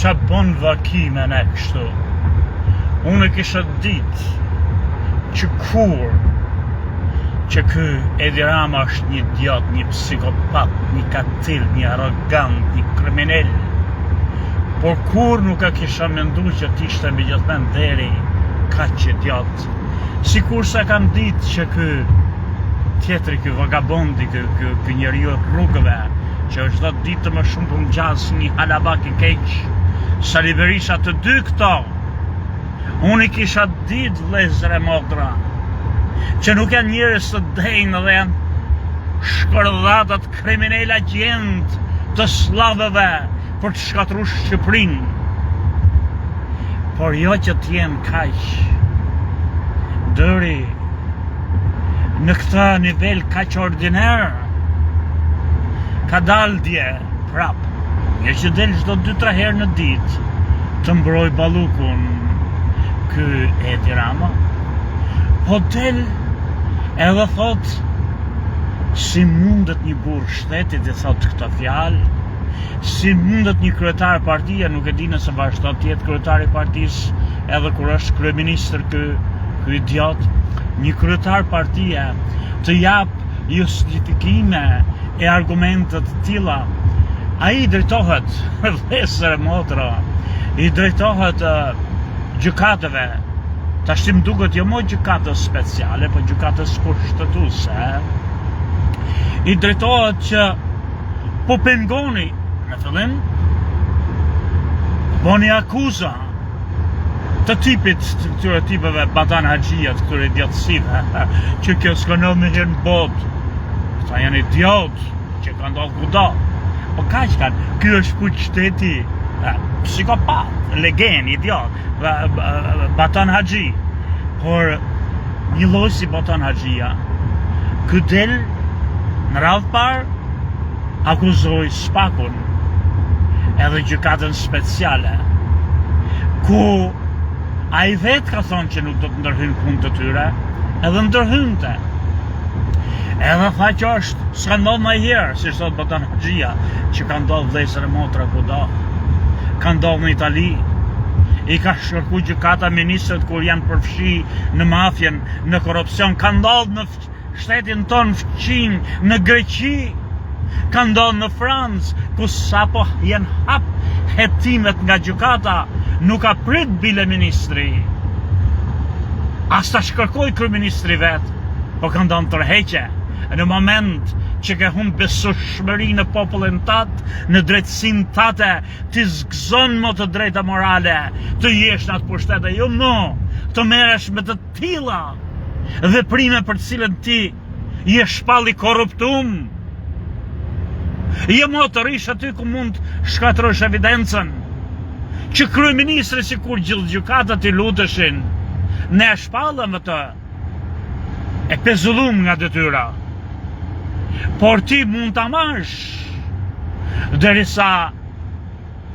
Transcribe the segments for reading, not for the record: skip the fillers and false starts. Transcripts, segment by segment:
qa bon vakime në kështu. Unë kisha ditë që kur që ky Edi Rama është një idiot, një psikopat, një katil, një arrogant, një kriminal. Por kur nuk e kisha mendu që t'ishte me gjithmen deri ka që idiot. Sikur se kam ditë që ky tjetri, ky vagabondi, ky njeriu rrugëve, që është do ditë më shumë për më gjasë një halabak i keq, Sali Berisha të dy këto, unë i kisha ditë vlezër e modra, që nuk janë njerëz të dejnë dhe janë shkërdhatat kriminal agent të slavëve për të shkatruar Shqipërinë. Por jo që t'jenë kaq dëri në këta nivel kaq ordinar. Ka dalë dje prap, një që del çdo 2-3 herë në ditë të mbroj ballukun ky Edi Rama, po del edhe thot si mundet një burr shtetit të thot këtë fjalë, si mundet një kryetar partia, nuk e di nëse vazhdon të jetë kryetar i partisë edhe kur është kryeministër ky idiot, një kryetar partia të jap justifikime e argumentet të tilla. Ai drejtohet vlezër e motra, i drejtohet gjykatave. Tash më duket jo më gjykatës speciale, po gjykatës kushtetuese. I drejtohet që po pengoni në fillim, boni akuza të tipit të këtyre tipeve Batan Haxhia, të këtyre idiotësive, që kjo s'ka ndodhur në herë në botë. Këta janë idiot që ka ndodhur kudo. Po kaq kanë, ky është fuq shteti, psikopat, legend, idiot, Batan Haxhi. Por një lloj si Batan Haxhia, ky del në radhë parë akuzoi Spakun edhe gjykatën speciale, ku ai vetë ka thonë që nuk do të ndërhyjnë punë të tyre, edhe ndërhynte. Edhe tha që s'ka ndodhur më herë, si thot Batan Haxhia, që ka ndodhur vlezër e motra kudo. Ka ndodhur në Itali, i ka shkërku gjykata ministrët kur janë përfshi në mafjen, në korrupsion, ka ndodhur në shtetin tonë fqin, në Greqi, ka ndodhur në Francë, ku sapo janë hap hetimet nga gjykata, nuk ka prit bile ministri. As ta shkërkoj kryeministri vet, po ka ndodhur tërheqje. Në moment që ke humbur besueshmëri në popullin tat, në drejtësinë tate, ti zgzon më të drejta morale, të jesh në atë pushtete, jo më, të merresh me të tilla veprime për të cilën ti je shpall i korruptum. Jo më të rish aty ku mund shkatrosh evidencën, që kryeministri sikur gjithë gjykatat i luteshin, ne e shpallëm atë, e pezullum nga detyra. Por ti mund ta marrësh derisa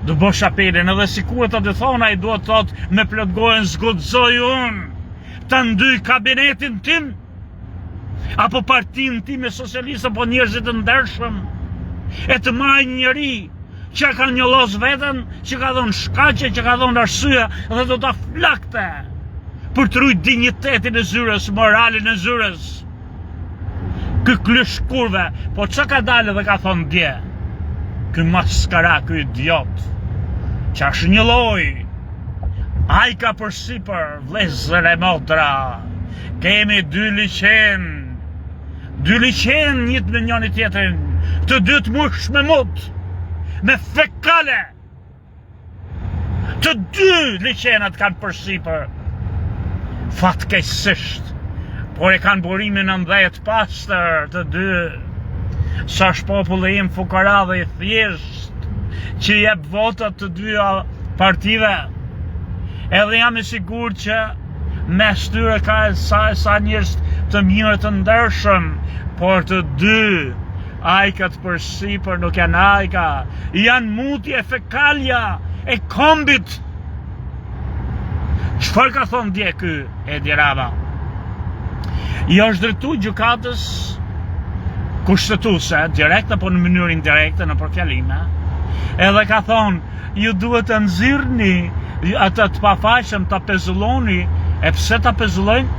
do bosh apelin, edhe sikur ta të thonë ai duhet thot me plot gojën zguxoj unë ta ndyj kabinetin tim apo partinë time socialiste apo njerëzit të ndershëm e të marrë një njeri që ka njollos veten, që ka dhënë shkaqe, që ka dhënë arsye dhe do ta flakte për të rujt dinjitetin e zyres, moralin e zyres. Ky klysh kurve, po që ka dalë dhe ka thonë dje? Ky maskara, ky idiot, që është një loj, ai ka përsipër vlezër e motra, kemi 2 liqen, njët me njëri tjetrin, të dytë mush me mut, me fekale, të 2 liqenat kanë përsipër, fatkeqësisht, por e kanë burimin 19 pastër të 2, sa është populli im fukara dhe i thjesht, që jep votat të 2 partive, edhe jam i sigurt që mes tyre ka sa njerëz të mirë të ndershëm, por të 2 ajkat përsipër nuk janë ajka, janë mutje fekalja e kombit. Çfarë ka thonë dje ky Edi Rama? I është drejtu gjykatës kushtetuese, direkt apo në mënyrë indirekte, në përfjalime, Edhe ka thonë, ju duhet të nxirrni atë të pafajshëm, ta pezulloni, e pse ta pezullojnë?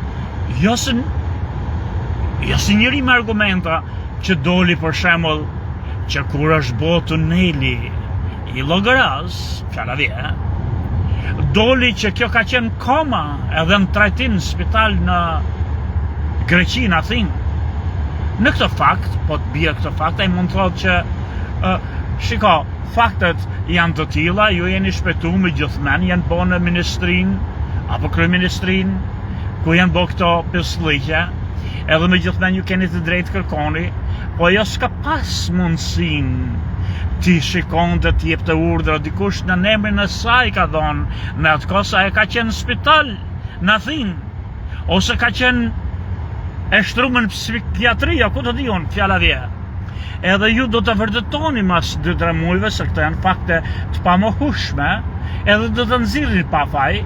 Jo si njëri me argumenta që doli për shembull që kur është bo tuneli i Llogaras, fjala vje, doli që kjo ka qenë koma edhe në trajtim në spital në Greqi, në Athinë. Në këtë fakt, po të bie këtë fakt, ai mund të thotë që shiko, faktet janë të tilla, ju jeni shpëtuar me gjithmonë, janë bo në ministrinë apo kryeministrinë, ku janë bo këto pësllëqe, edhe me gjithmonë ju keni të drejtë kërkoni, po jo s'ka pas mundësin ti shikon të t'jep të urdhra dikush në emrin e saj ka thonë, në atë kohë sa e ka qenë në spital në Athinë, ose ka qenë e shtruar në psikiatria, ku të diun, fjala vje. Edhe ju do të vërtetoni mas 2-3 muajve se këto janë fakte të pamohueshme, edhe do të nxirrni pa faj,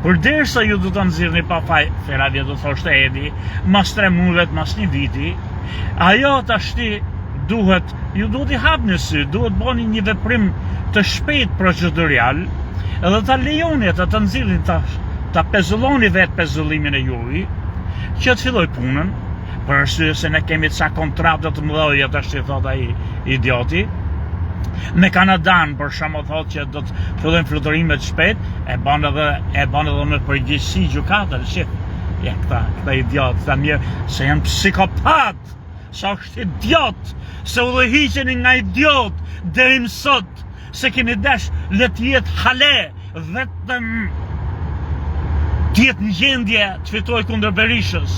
përderisa ju do të nxirrni pa faj, fjala vje do thoshte Edi, mas 3 muajve, mas 1 viti, ajo tashti duhet, ju duhet i hapni sy, duhet bëni një veprim të shpejt procedurial, edhe ta lejoni të nxirrni ta pezulloni vetë pezullimin e juaj, që të filloj punën, për arsye se ne kemi ca kontrata të mëdha, tash thot ai idioti. Me Kanadan për shembull thotë që do të fillojnë fluturimet shpejt, e bën edhe me përgjegjësi gjykatën, shit. Ja këta idiot, ta mirë se janë psikopat. Sa është idiot, se udhëhiqeni nga idiot deri më sot, se keni dash le të jetë hale, vetëm të jetë në gjendje të fitoj kundër Berishës.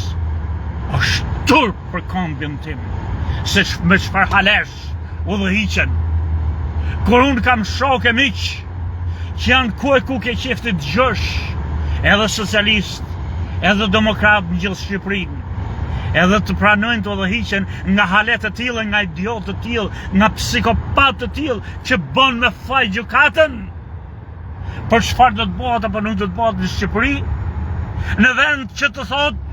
Është turp për kombin tim, se me çfarë halesh udhëhiqen. Kur unë kam shokë miq që janë ku e ku ke qef të dëgjosh, edhe socialist, edhe demokrat në gjithë Shqipërinë, edhe të pranojnë të udhëhiqen nga halet të tillë, nga idiot të tillë, nga psikopat të tillë që bën me faj gjykatën. Për çfarë do të bëhet apo nuk do të bëhet në Shqipëri? Në vend që të thotë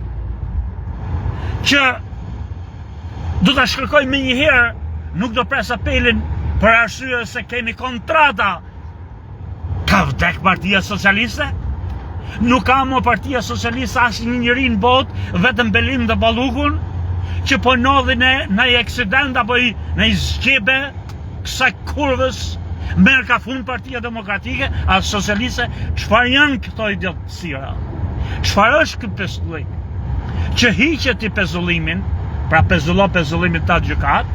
që do ta shkërkoj me një herë, nuk do pres apelin për arsye se kemi kontrata. Ka vdek Partia Socialiste? Nuk ka më Partia Socialiste asnjë njeri në botë, vetëm Belinda Ballukun, që po nodhi në një aksident apo në një zgjebe kësaj kurvës, merr ka fund Partia Demokratike, a socialiste, çfarë janë këto idiotësira? Çfarë është ky pezullim? Që hiqet i pezullimin, pra pezullimin ta gjykat,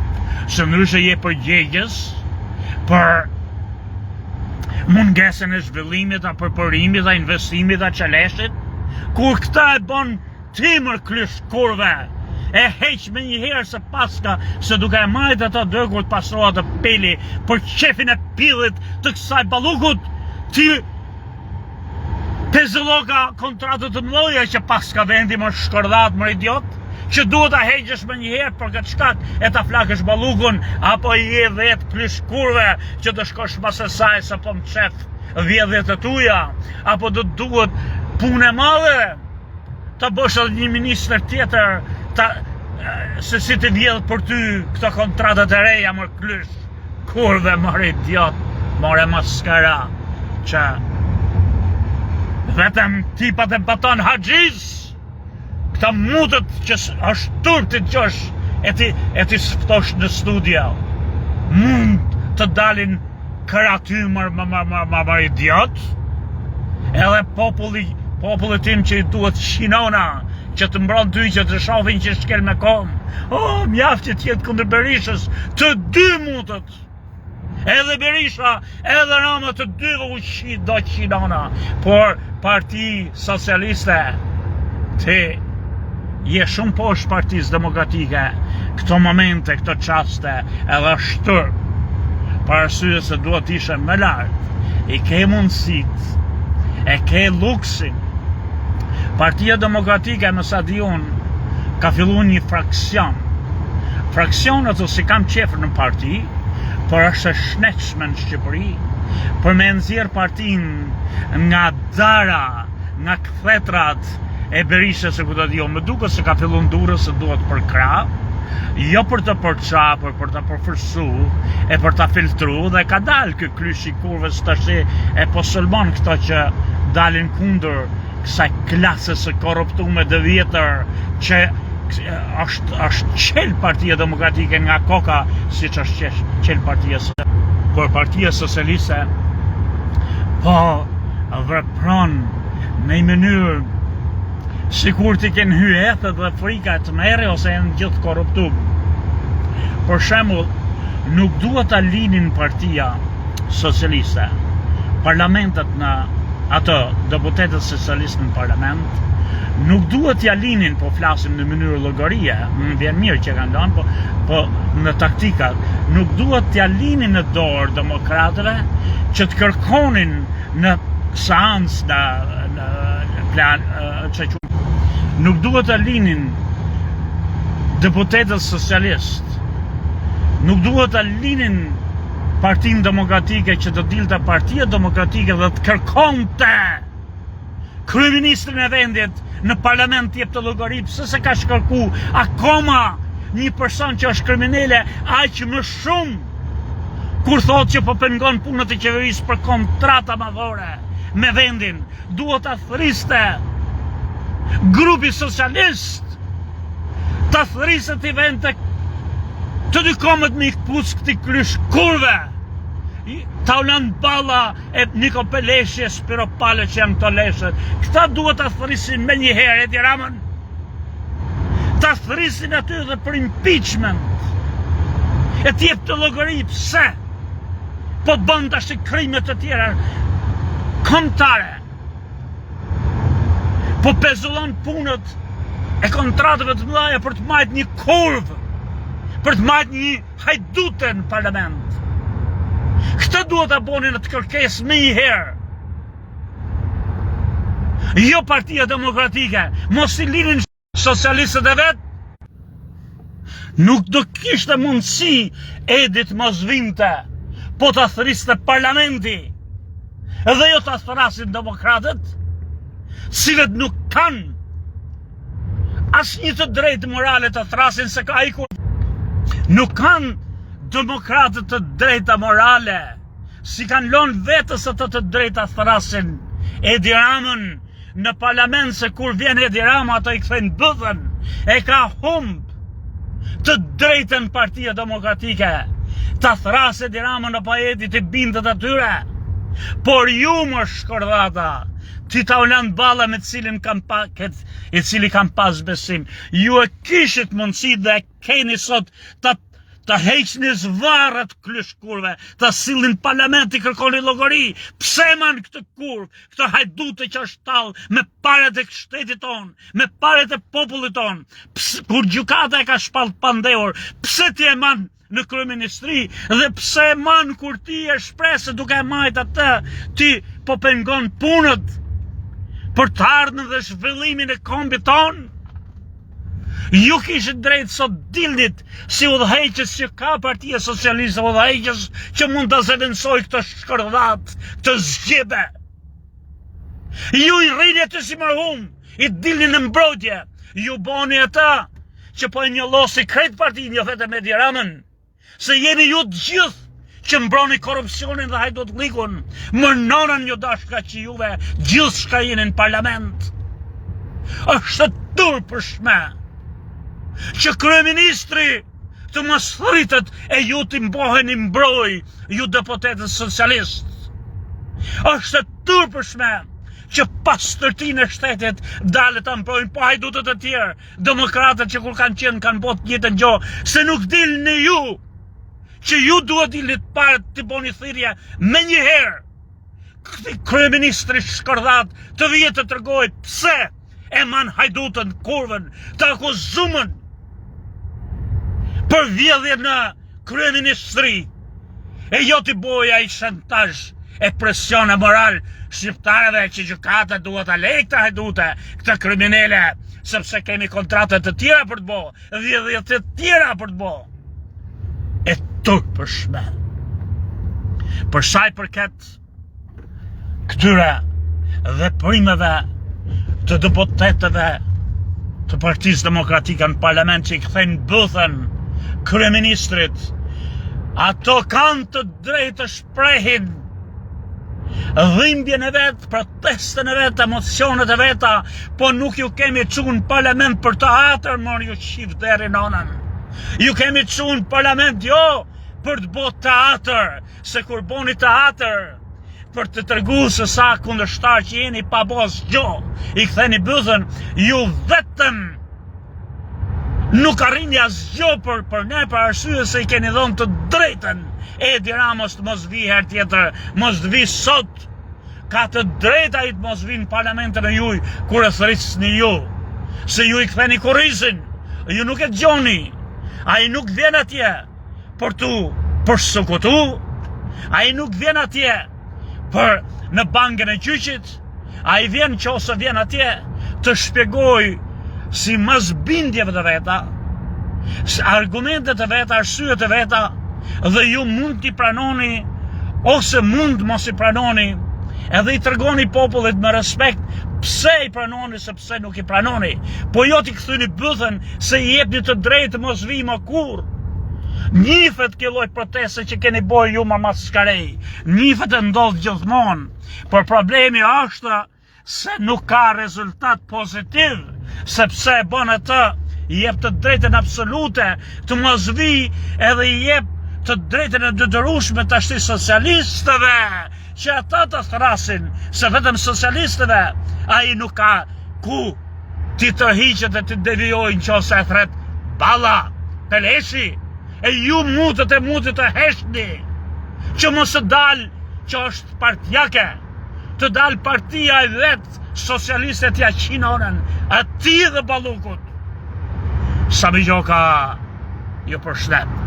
se ndryshe je përgjegjës për mungesën e zhvillimit, a përpërimit, a investimit, a qeleshit, kur këta e bon timër krysh kurve, e heq me një herë se paska, se duke e majt ato dërgur të pasrohat të peli për qefin e pillit të kësaj Ballukut, ti pezulloka kontratët të mloja që paska vendi më shkërdhat më idiot, që duhet ta heqësh më një herë për këtë shkak e ta flakësh Ballukun, apo i je vetë krysh kurve që të shkosh pas asaj se po më qef vjedhjet e tuja, apo do të duhet punë e madhe ta bësh edhe një ministër tjetër se si të vjedh për ty këto kontratat e reja më krysh kurve më idiot, more maskara që vetëm tipat e Baton Haxhis, këta mutët që është turp të gjosh e ti sftosh në studio, mund të dalin këratymër më idiot, edhe populli tim që i duhet shinona, që të mbron ty që të shofin që shkel me kom, mjaft që t'jetë kundër Berishës, të dy mutët, edhe Berisha, edhe Rama, të dy do shinona, por Parti Socialiste, ti je shumë poshtë Partisë Demokratike, këto momente, këto qaste, edhe shtur, për arsye se duhet ishe më lart, i ke mundësit, e ke luksin. Partia Demokratike, më sa di unë, ka filluar një fraksion. Fraksionet ose kam qefër në parti, por është e shnetshme në Shqipëri, për me nxjerr partinë nga dara, nga kthetrat e Berishës, se ku do t'jo, më duket se ka filluar Durrës se duhet për krah, jo për të përçapur, për të përfërsu, e për të filtru, dhe ka dalë kë kryshi kurves të shi e posulmon këto që dalin kundër kësaj klasës së korruptume dhe vjetër që është qelë Partia Demokratike nga koka, si që është qelë Partia Socialiste, po vepron në një mënyrë sikur t'i kenë hyethet dhe frika të merre ose janë gjithë korruptum. Për shembull, nuk duhet ta linin Partia Socialiste parlamentet në ato deputetët socialistë në parlament, nuk duhet t'ja linin, po flasim në mënyrë llogarie, më vjen mirë që kanë dhënë, po në taktikat, nuk duhet t'ja linin në dorë demokratëve që të kërkonin në seancë në plan nuk duhet t'ja linin deputetët socialistë, nuk duhet t'ja linin Partinë Demokratike që të dilte Partia Demokratike dhe të kërkonte kryeministrin e vendit në parlament të jep të llogari pse se ka shkërku akoma një person që është kriminale aq më shumë kur thotë që po pengon punët e qeverisë për kontrata madhore me vendin. Duhet ta thriste grupi socialist, ta thriste të vend të dy komët me i këpus këti krysh kurve. Taulan Balla e Niko Peleshje, Spiro Pale që janë këto leshet. Këta duhet të thrisin me një herë Edi Ramën. Të thrisin aty dhe për impeachment. E t'jep të llogari pse po bën tash krimet të tjera kombëtare. Po pezullon punët e kontratave të mëdha për të marrë një kurvë, për të marrë një hajdute në parlament. Këta duhet të bonin në të kërkesë me një herë. Jo Partia Demokratike, mos i linin socialistët e vetë. Nuk do kishte mundësi Edit mos vinte, po të thriste parlamenti, edhe jo të thrasin demokratët, cilët nuk kanë asnjë të drejtë morale të thrasin se ka ikur. Nuk kanë demokratët të drejta morale, si kanë lënë vetës ato të drejta thrasin Edi Ramën në parlament, se kur vjen Edi Rama ato i kthejnë bëthën, e ka humb të drejtën Partia Demokratike, ta thrasë Edi Ramën apo Edi të bindet atyre. Por ju më shkordhata, ti Taulan Balla me i cili kam pas besim, ju e kishit mundësi dhe keni sot të heqni zvarët kryshkurve, të sillin parlamenti kërkoni llogari. Pse man këtë kurv, këtë hajdute që është tallë me paret e shtetit ton, me paret e popullit ton, kur gjykata e ka shpalt pandehur, pse ti e man në kryeministri, dhe pse e man kur ti e shpresë duke e majt atë, ti po pengon punët për të ardhmen dhe zhvillimin e kombit ton. Ju kishit drejt sot dilnit si udhëheqës që ka Partia Socialiste, udhëheqës që mund të zëvendësoj këtë shkordhat, këtë zgjebe. Ju i rrini aty si marhum, i dilni në mbrojtje, ju boni ata që po e njollosi krejt partinë, jo vetëm Edi Ramën, se jeni ju të gjithë që mbroni korrupsionin dhe hajdutlikun, mërnonën ju dashka që juve gjithë shka jeni në parlament. Është turpshme që kryeministri të mos thritet e ju të mboheni mbroj, ju deputetët socialist. Është turpshme që pas tërtinë e shtetit dalet të mbrojnë po hajdutët e tjerë, demokratët që kur kanë qenë kanë botë njëjtën gjë, se nuk dilni ju, që ju duhet dilnit parë të boni thirrje me një herë. Këti kryeministri shkordhat të vjetë të tregoj pse e man hajdutën kurvën, të akuzumën për vjedhje në kryeministri, e jo t'i boja i shantazh e presione moral shqiptarëve që gjykata duhet ta lejë këta hajdute, këta kriminale, sepse kemi kontrata të tjera për të bo, vjedhje të tjera për të bo. E turpshme. Për sa i përket këtyre veprimeve të deputetëve të Partisë Demokratike në parlament që i kthejnë bëthën kryeministrit, ato kanë të drejtë të shprehin dhimbjen e vetë, protestën e vetë, emocionet e veta, po nuk ju kemi çuar në parlament për teatr, mor ju shif deri nonën. Ju kemi çuar në parlament jo për të bërë teatr, se kur boni teatr për të treguar se sa kundërshtar që jeni pa bos gjo, i ktheni bëthën, ju vetëm nuk arrini asgjë për ne, për arsye se i keni dhënë të drejtën. Edi Ramos të mos vi herë tjetër, mos të vi sot. Ka të drejta i të mos vi në parlamentën e juj, kur e thrisni ju. Se ju i ktheni kurrizin, ju nuk e dëgjoni. Ai nuk vjen atje për tu përsëkotu, ai nuk vjen atje për në bankën e gjyqit, ai vjen nëse vjen atje të shpjegoj si mos bindjeve të veta, argumentet e veta, arsyet e veta, dhe ju mund t'i pranoni, ose mund mos i pranoni, edhe i tregoni popullit me respekt pse i pranoni, se pse nuk i pranoni, po jo t'i kthini bëthën se i jepni të drejtë mos vi më kur. Njifet kjo lloj proteste që keni bërë ju më maskarej, njifet e ndodh gjithmonë, por problemi është se nuk ka rezultat pozitiv, sepse e bën atë, i jep të drejtën absolute të mos vi, edhe i jep të drejtën e detyrueshme tash socialistëve, që ata të thrasin, se vetëm socialistëve ai nuk ka ku ti tërhiqet dhe ti devijojnë nëse e thret Balla, Peleshi, e ju mutët të heshni, që mos të dal që është partijake, të dal partia e vetë, socialistët ja qinonën, ati dhe Ballukut. Sami Gjoka, ju përshlet.